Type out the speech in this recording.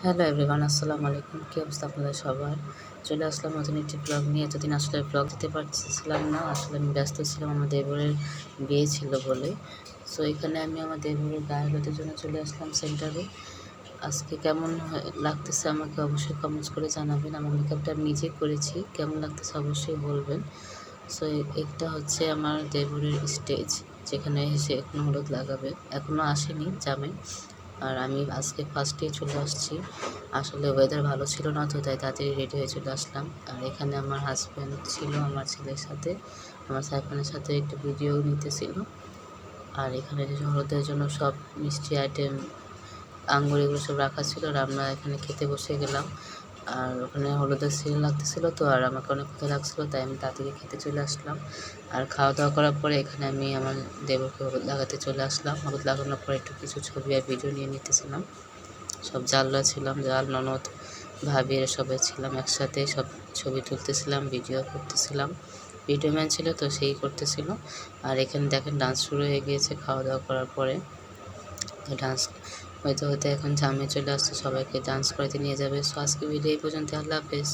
Hello everyone, আসসালামু আলাইকুম। কী অবস্থা আপনাদের সবার? চলে আসলাম নতুন একটি ব্লগ নিয়ে। এতদিন আসলে ব্লগ দিতে পারছিলাম না, আসলে আমি ব্যস্ত ছিলাম আমার দেবরের বিয়ে ছিল বলে। সো এখানে আমি আমার দেবরের গায়ে হলুদের জন্য চলে আসলাম সেন্টারে। আজকে কেমন লাগতেছে আমাকে অবশ্যই কমেন্টস করে জানাবেন। আমার মেকআপটা আমি নিজেই করেছি, কেমন লাগতেছে অবশ্যই বলবেন। সো এটা হচ্ছে আমার দেবরের স্টেজ, যেখানে এসে এখনও হলুদ লাগাবে। এখনও আসেনি জামাই। আর আমি আজকে ফার্স্টেই চলে আসছি। আসলে ওয়েদার ভালো ছিল না, তো তাই তাড়াতাড়ি রেডি হয়ে চলে আসলাম। আর এখানে আমার হাজব্যান্ড ছিল আমার ছেলের সাথে, আমার সাইফানের সাথে একটু ভিডিও নিতেছিল। আর এখানে যে হলুদের জন্য সব মিষ্টি আইটেম, আঙ্গুর এগুলো সব রাখা ছিল। আর আমরা এখানে খেতে বসে গেলাম। আর ওখানে হলুদের সিল লাগতেছিল, তো আর আমাকে অনেক ক্ষুধা লাগছিল, তাই আমি তাড়াতাড়ি খেতে চলে আসলাম। আর খাওয়া দাওয়া করার পরে এখানে আমি আমার দেবরকে হলুদ লাগাতে চলে আসলাম। হলুদ লাগানোর পরে একটু কিছু ছবি আর ভিডিও নিয়ে নিতেছিলাম। সব জালরা ছিলাম, জাল, ননদ, ভাবি এরা সবাই ছিলাম একসাথে। সব ছবি তুলতেছিলাম, ভিডিও করতেছিলাম। ভিডিও ম্যান ছিল তো সেই করতেছিল। আর এখানে দেখেন ডান্স শুরু হয়ে গিয়েছে খাওয়া দাওয়া করার পরে। তো ডান্স হতে হতে এখন জামে চলে আসছে, সবাইকে ডান্স করাতে নিয়ে যাবে। সো আজকে ভিডিও এই পর্যন্ত। আল্লাহ হাফেজ।